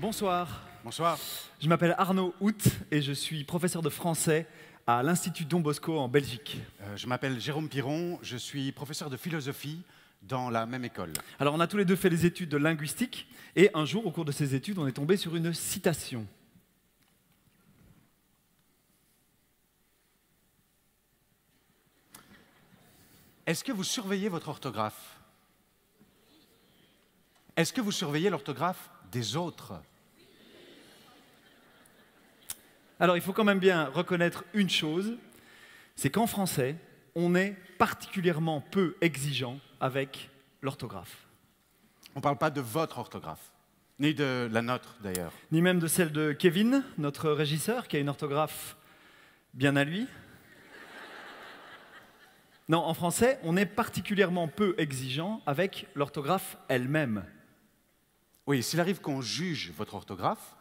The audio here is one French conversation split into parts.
Bonsoir. Bonsoir. Je m'appelle Arnaud Hout et je suis professeur de français à l'Institut Don Bosco en Belgique. Je m'appelle Jérôme Piron, je suis professeur de philosophie dans la même école. Alors on a tous les deux fait les études de linguistique et un jour, au cours de ces études, on est tombé sur une citation. Est-ce que vous surveillez votre orthographe? Est-ce que vous surveillez l'orthographe des autres? Alors il faut quand même bien reconnaître une chose, c'est qu'en français, on est particulièrement peu exigeant avec l'orthographe. On ne parle pas de votre orthographe, ni de la nôtre d'ailleurs. Ni même de celle de Kevin, notre régisseur, qui a une orthographe bien à lui. Non, en français, on est particulièrement peu exigeant avec l'orthographe elle-même. Oui, s'il arrive qu'on juge votre orthographe,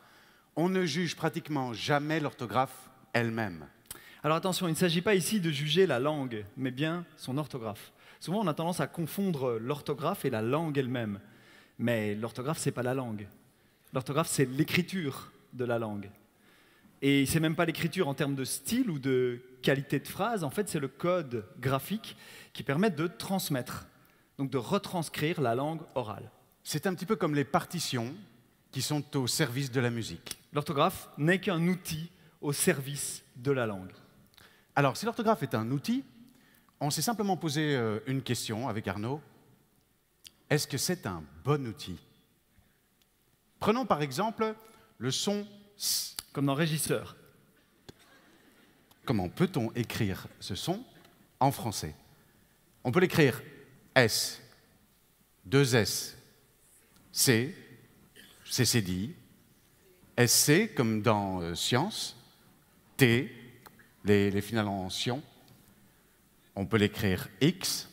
on ne juge pratiquement jamais l'orthographe elle-même. Alors attention, il ne s'agit pas ici de juger la langue, mais bien son orthographe. Souvent, on a tendance à confondre l'orthographe et la langue elle-même. Mais l'orthographe, ce n'est pas la langue. L'orthographe, c'est l'écriture de la langue. Et ce n'est même pas l'écriture en termes de style ou de qualité de phrase. En fait, c'est le code graphique qui permet de transmettre, donc de retranscrire la langue orale. C'est un petit peu comme les partitions qui sont au service de la musique. L'orthographe n'est qu'un outil au service de la langue. Alors, si l'orthographe est un outil, on s'est simplement posé une question avec Arnaud. Est-ce que c'est un bon outil? Prenons par exemple le son S. Comme dans Régisseur. Comment peut-on écrire ce son en français? On peut l'écrire S, 2 S, C, c'est dit, SC comme dans science, T, les finales en sion. On peut l'écrire X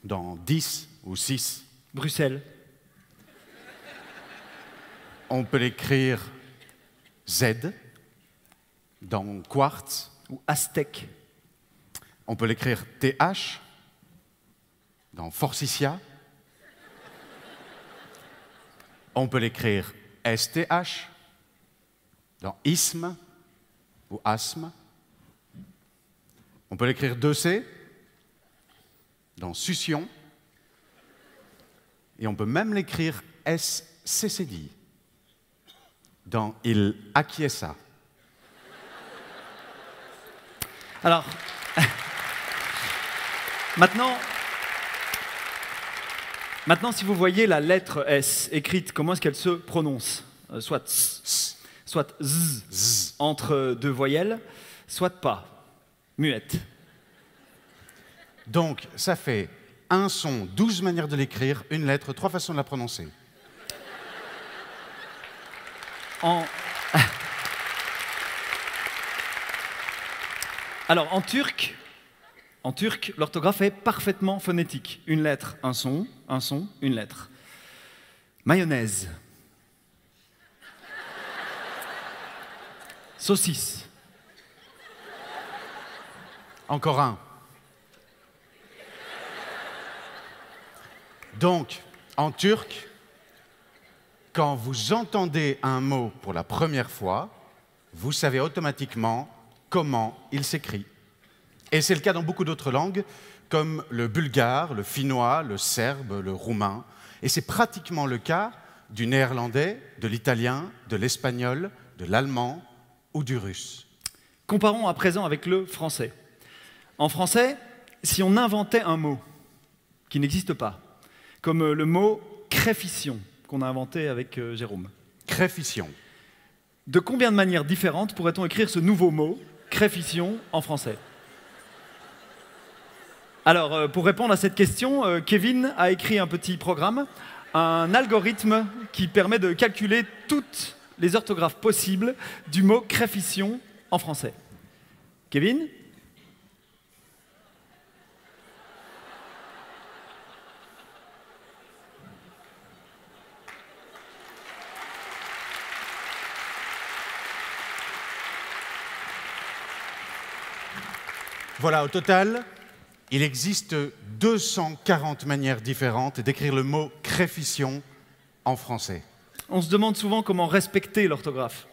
dans 10 ou 6. Bruxelles. On peut l'écrire Z dans quartz. Ou Aztèque. On peut l'écrire TH dans forsythia. On peut l'écrire STH dans isthme ou asthme. On peut l'écrire 2C dans succion. Et on peut même l'écrire SCCD dans il acquiesça. Alors, maintenant, si vous voyez la lettre S écrite, comment est-ce qu'elle se prononce? Soit S, soit Z, entre deux voyelles, soit pas, muette. Donc, ça fait un son, 12 manières de l'écrire, une lettre, 3 façons de la prononcer. Alors, en turc, l'orthographe est parfaitement phonétique. Une lettre, un son, une lettre. Mayonnaise. Saucisse. Encore un. Donc, en turc, quand vous entendez un mot pour la première fois, vous savez automatiquement comment il s'écrit. Et c'est le cas dans beaucoup d'autres langues, comme le bulgare, le finnois, le serbe, le roumain. Et c'est pratiquement le cas du néerlandais, de l'italien, de l'espagnol, de l'allemand ou du russe. Comparons à présent avec le français. En français, si on inventait un mot qui n'existe pas, comme le mot créfition qu'on a inventé avec Jérôme. Créfition. De combien de manières différentes pourrait-on écrire ce nouveau mot, créfition, en français? Alors, pour répondre à cette question, Kevin a écrit un petit programme, un algorithme qui permet de calculer toutes les orthographes possibles du mot créfition en français. Kevin? Voilà, au total, il existe 240 manières différentes d'écrire le mot créfition en français. On se demande souvent comment respecter l'orthographe.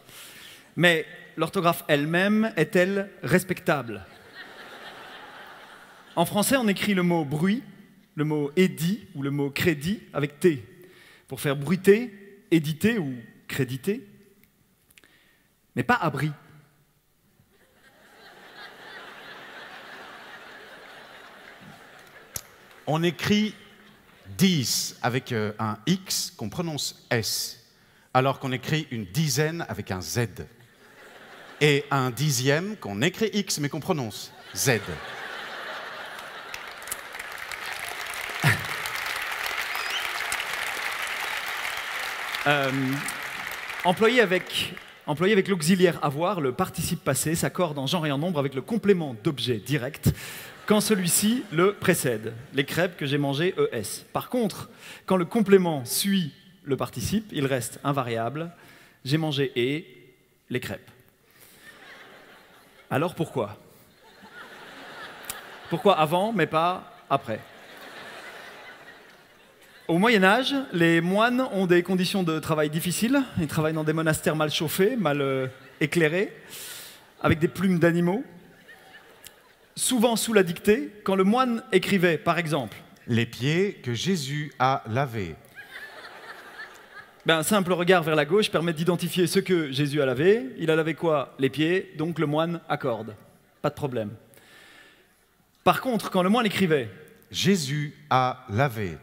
Mais l'orthographe elle-même est-elle respectable? En français, on écrit le mot bruit, le mot édit ou le mot crédit avec T, pour faire bruiter, éditer ou créditer, mais pas abri. On écrit 10 avec un X qu'on prononce S, alors qu'on écrit une dizaine avec un Z. Et un dixième qu'on écrit X mais qu'on prononce Z. Employé avec l'auxiliaire avoir, le participe passé s'accorde en genre et en nombre avec le complément d'objet direct quand celui-ci le précède. Les crêpes que j'ai mangées, ES. Par contre, quand le complément suit le participe, il reste invariable. J'ai mangé et les crêpes. Alors pourquoi? Pourquoi avant, mais pas après? Au Moyen-Âge, les moines ont des conditions de travail difficiles. Ils travaillent dans des monastères mal chauffés, mal éclairés, avec des plumes d'animaux. Souvent sous la dictée, quand le moine écrivait, par exemple, « Les pieds que Jésus a lavés ». Un simple regard vers la gauche permet d'identifier ce que Jésus a lavé. Il a lavé quoi? Les pieds, donc le moine accorde. Pas de problème. Par contre, quand le moine écrivait « Jésus a lavé »,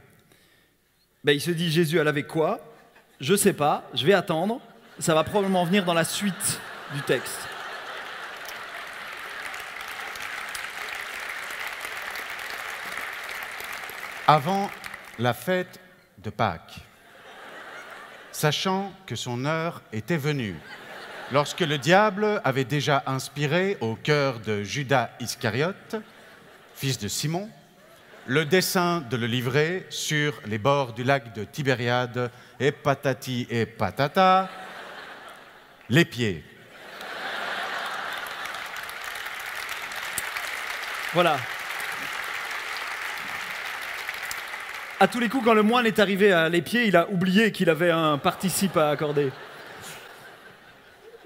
il se dit, Jésus a lavé quoi? Je sais pas, je vais attendre. Ça va probablement venir dans la suite du texte. Avant la fête de Pâques, sachant que son heure était venue, lorsque le diable avait déjà inspiré au cœur de Judas Iscariote, fils de Simon, le dessein de le livrer sur les bords du lac de Tibériade, et patati et patata, les pieds. Voilà. À tous les coups, quand le moine est arrivé à les pieds, il a oublié qu'il avait un participe à accorder.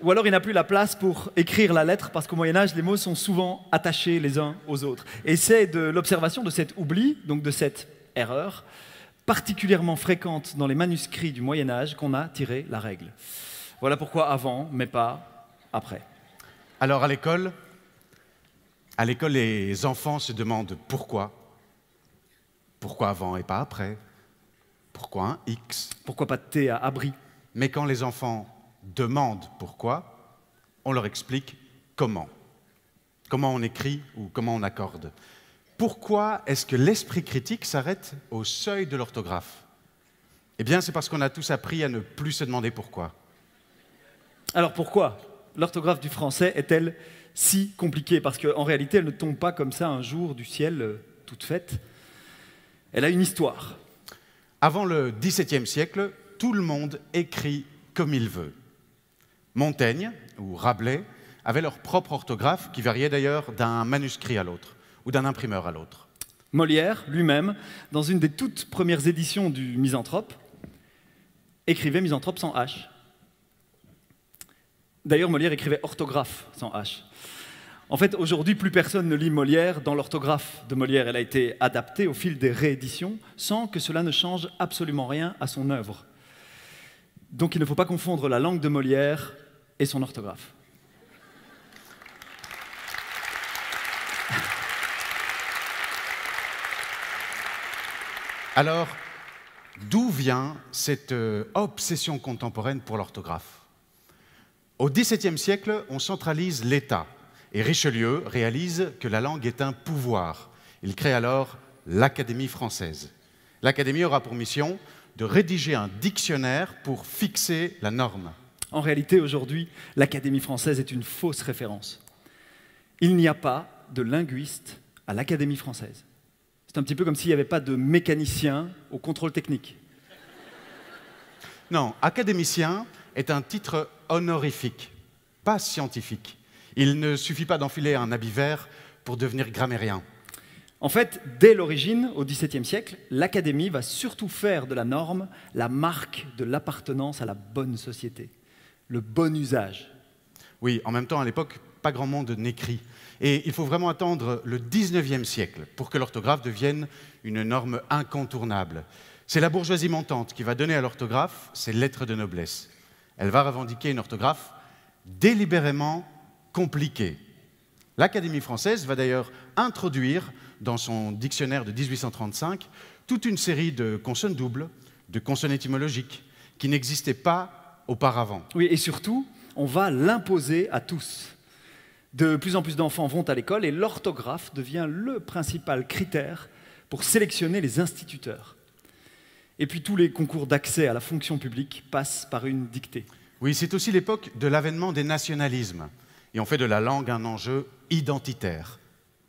Ou alors il n'a plus la place pour écrire la lettre, parce qu'au Moyen-Âge, les mots sont souvent attachés les uns aux autres. Et c'est de l'observation de cet oubli, donc de cette erreur, particulièrement fréquente dans les manuscrits du Moyen-Âge, qu'on a tiré la règle. Voilà pourquoi avant, mais pas après. Alors à l'école, les enfants se demandent pourquoi. Pourquoi avant et pas après? Pourquoi un X? Pourquoi pas de T à abri? Mais quand les enfants demandent pourquoi, on leur explique comment. Comment on écrit ou comment on accorde. Pourquoi est-ce que l'esprit critique s'arrête au seuil de l'orthographe? Eh bien, c'est parce qu'on a tous appris à ne plus se demander pourquoi. Alors pourquoi l'orthographe du français est-elle si compliquée? Parce qu'en réalité, elle ne tombe pas comme ça un jour du ciel, toute faite. Elle a une histoire. Avant le XVIIe siècle, tout le monde écrit comme il veut. Montaigne ou Rabelais avaient leur propre orthographe qui variait d'ailleurs d'un manuscrit à l'autre ou d'un imprimeur à l'autre. Molière, lui-même, dans une des toutes premières éditions du Misanthrope, écrivait Misanthrope sans H. D'ailleurs, Molière écrivait orthographe sans H. En fait, aujourd'hui, plus personne ne lit Molière dans l'orthographe de Molière. Elle a été adaptée au fil des rééditions sans que cela ne change absolument rien à son œuvre. Donc il ne faut pas confondre la langue de Molière et son orthographe. Alors, d'où vient cette obsession contemporaine pour l'orthographe? Au XVIIe siècle, on centralise l'État. Et Richelieu réalise que la langue est un pouvoir. Il crée alors l'Académie française. L'Académie aura pour mission de rédiger un dictionnaire pour fixer la norme. En réalité, aujourd'hui, l'Académie française est une fausse référence. Il n'y a pas de linguiste à l'Académie française. C'est un petit peu comme s'il n'y avait pas de mécanicien au contrôle technique. Non, académicien est un titre honorifique, pas scientifique. Il ne suffit pas d'enfiler un habit vert pour devenir grammairien. En fait, dès l'origine, au XVIIe siècle, l'Académie va surtout faire de la norme la marque de l'appartenance à la bonne société, le bon usage. Oui, en même temps, à l'époque, pas grand monde n'écrit. Et il faut vraiment attendre le XIXe siècle pour que l'orthographe devienne une norme incontournable. C'est la bourgeoisie montante qui va donner à l'orthographe ses lettres de noblesse. Elle va revendiquer une orthographe délibérément compliquée. L'Académie française va d'ailleurs introduire dans son dictionnaire de 1835 toute une série de consonnes doubles, de consonnes étymologiques, qui n'existaient pas auparavant. Oui, et surtout, on va l'imposer à tous. De plus en plus d'enfants vont à l'école et l'orthographe devient le principal critère pour sélectionner les instituteurs. Et puis tous les concours d'accès à la fonction publique passent par une dictée. Oui, c'est aussi l'époque de l'avènement des nationalismes. Et on fait de la langue un enjeu identitaire.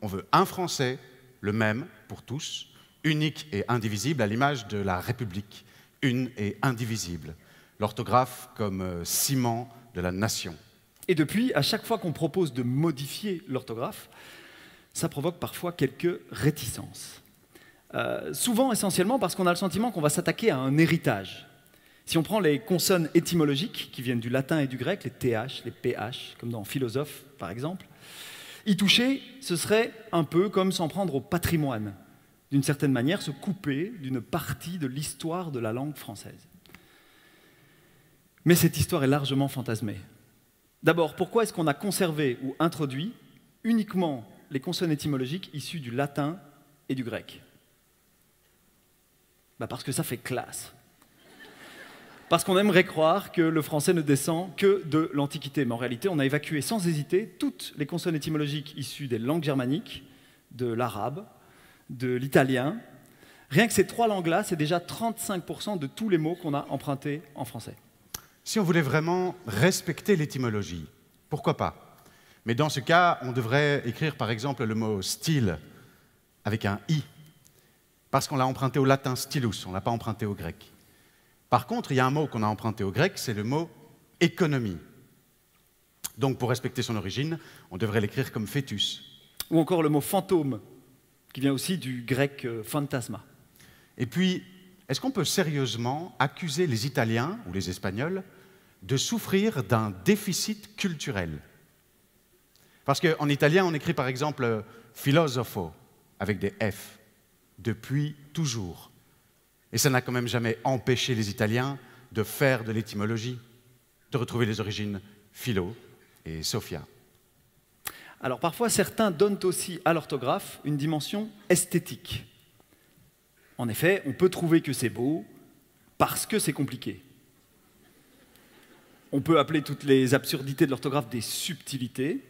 On veut un français, le même pour tous, unique et indivisible à l'image de la République, une et indivisible. L'orthographe comme ciment de la nation. Et depuis, à chaque fois qu'on propose de modifier l'orthographe, ça provoque parfois quelques réticences. Souvent, essentiellement, parce qu'on a le sentiment qu'on va s'attaquer à un héritage. Si on prend les consonnes étymologiques, qui viennent du latin et du grec, les TH, les PH, comme dans philosophe, par exemple, y toucher, ce serait un peu comme s'en prendre au patrimoine, d'une certaine manière, se couper d'une partie de l'histoire de la langue française. Mais cette histoire est largement fantasmée. D'abord, pourquoi est-ce qu'on a conservé ou introduit uniquement les consonnes étymologiques issues du latin et du grec? Parce que ça fait classe. Parce qu'on aimerait croire que le français ne descend que de l'Antiquité. Mais en réalité, on a évacué sans hésiter toutes les consonnes étymologiques issues des langues germaniques, de l'arabe, de l'italien. Rien que ces trois langues-là, c'est déjà 35% de tous les mots qu'on a empruntés en français. Si on voulait vraiment respecter l'étymologie, pourquoi pas? Mais dans ce cas, on devrait écrire par exemple le mot style avec un i, parce qu'on l'a emprunté au latin stylus, on ne l'a pas emprunté au grec. Par contre, il y a un mot qu'on a emprunté au grec, c'est le mot économie. Donc pour respecter son origine, on devrait l'écrire comme fœtus. Ou encore le mot fantôme, qui vient aussi du grec phantasma. Et puis, est-ce qu'on peut sérieusement accuser les Italiens ou les Espagnols de souffrir d'un déficit culturel? Parce qu'en italien, on écrit par exemple filosofo avec des F, depuis toujours. Et ça n'a quand même jamais empêché les Italiens de faire de l'étymologie, de retrouver les origines philo et sophia. Alors parfois, certains donnent aussi à l'orthographe une dimension esthétique. En effet, on peut trouver que c'est beau parce que c'est compliqué. On peut appeler toutes les absurdités de l'orthographe des subtilités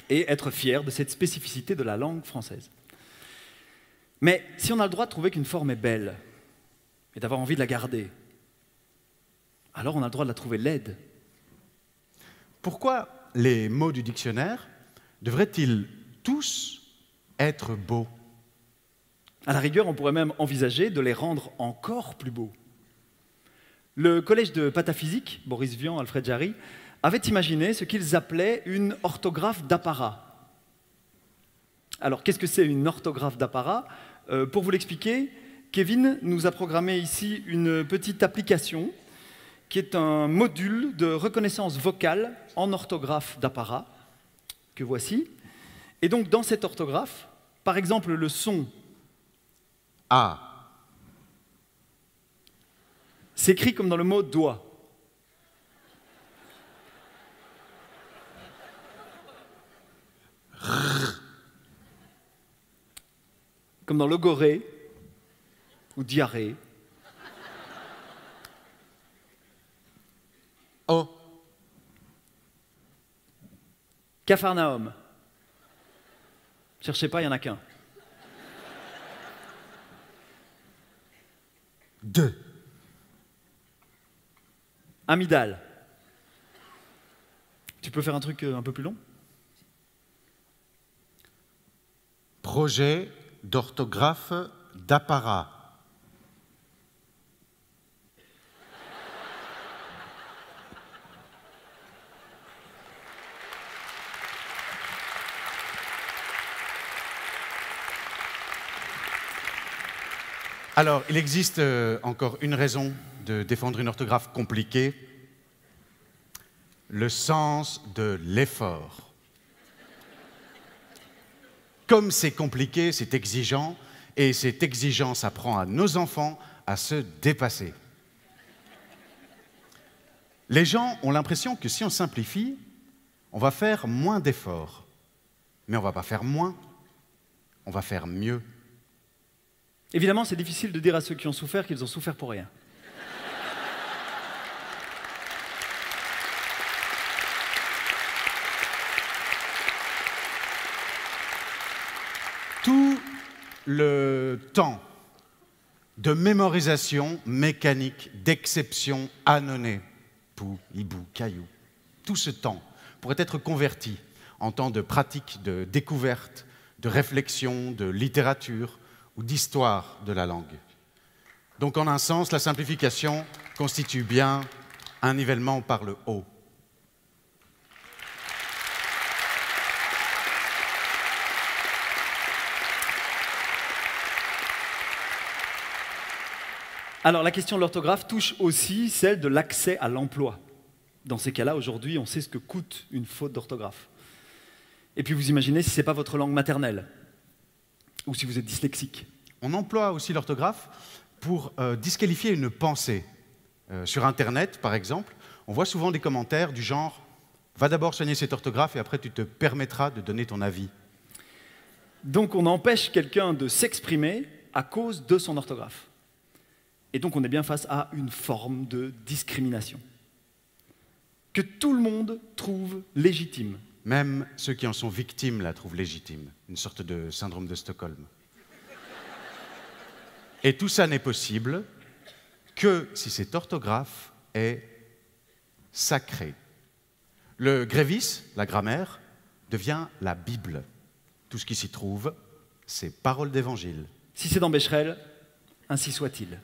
et être fier de cette spécificité de la langue française. Mais si on a le droit de trouver qu'une forme est belle et d'avoir envie de la garder, alors on a le droit de la trouver laide. Pourquoi les mots du dictionnaire devraient-ils tous être beaux? À la rigueur, on pourrait même envisager de les rendre encore plus beaux. Le collège de pataphysique, Boris Vian, Alfred Jarry, avait imaginé ce qu'ils appelaient une orthographe d'apparat. Alors, qu'est-ce que c'est une orthographe d'apparat? Pour vous l'expliquer, Kevin nous a programmé ici une petite application qui est un module de reconnaissance vocale en orthographe d'apparat, que voici. Et donc, dans cette orthographe, par exemple, le son A s'écrit comme dans le mot doigt. Comme dans logorée ou diarrhée. O Capharnaüm. Cherchez pas, il n'y en a qu'un. De Amygdale. Tu peux faire un truc un peu plus long? projet d'orthographe d'apparat. Alors, il existe encore une raison de défendre une orthographe compliquée, le sens de l'effort. Comme c'est compliqué, c'est exigeant, et c'est exigeant, ça apprend à nos enfants à se dépasser. Les gens ont l'impression que si on simplifie, on va faire moins d'efforts. Mais on ne va pas faire moins, on va faire mieux. Évidemment, c'est difficile de dire à ceux qui ont souffert qu'ils ont souffert pour rien. Tout le temps de mémorisation mécanique, d'exception annonnée, pou, hibou, caillou, tout ce temps pourrait être converti en temps de pratique, de découverte, de réflexion, de littérature ou d'histoire de la langue. Donc en un sens, la simplification constitue bien un nivellement par le haut. Alors la question de l'orthographe touche aussi celle de l'accès à l'emploi. Dans ces cas-là, aujourd'hui, on sait ce que coûte une faute d'orthographe. Et puis vous imaginez si ce n'est pas votre langue maternelle, ou si vous êtes dyslexique. On emploie aussi l'orthographe pour disqualifier une pensée. Sur Internet, par exemple, on voit souvent des commentaires du genre « Va d'abord soigner cette orthographe et après tu te permettras de donner ton avis ». Donc on empêche quelqu'un de s'exprimer à cause de son orthographe. Et donc on est bien face à une forme de discrimination que tout le monde trouve légitime. Même ceux qui en sont victimes la trouvent légitime, une sorte de syndrome de Stockholm. Et tout ça n'est possible que si cette orthographe est sacrée. Le grévis, la grammaire, devient la Bible. Tout ce qui s'y trouve, c'est paroles d'évangile. Si c'est dans Becherel, ainsi soit-il.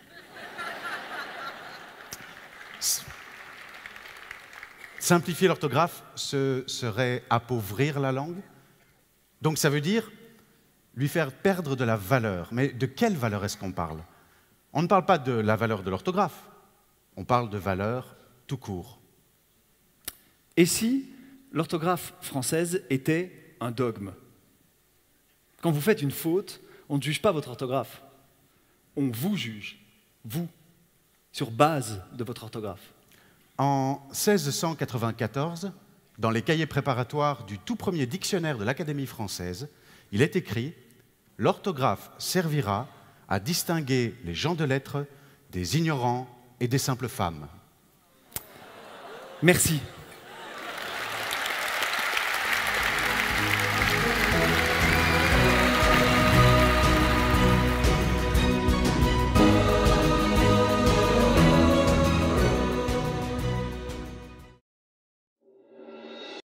Simplifier l'orthographe, ce serait appauvrir la langue. Donc ça veut dire lui faire perdre de la valeur. Mais de quelle valeur est-ce qu'on parle? On ne parle pas de la valeur de l'orthographe, on parle de valeur tout court. Et si l'orthographe française était un dogme? Quand vous faites une faute, on ne juge pas votre orthographe. On vous juge, vous, sur base de votre orthographe. En 1694, dans les cahiers préparatoires du tout premier dictionnaire de l'Académie française, il est écrit « L'orthographe servira à distinguer les gens de lettres des ignorants et des simples femmes. » Merci.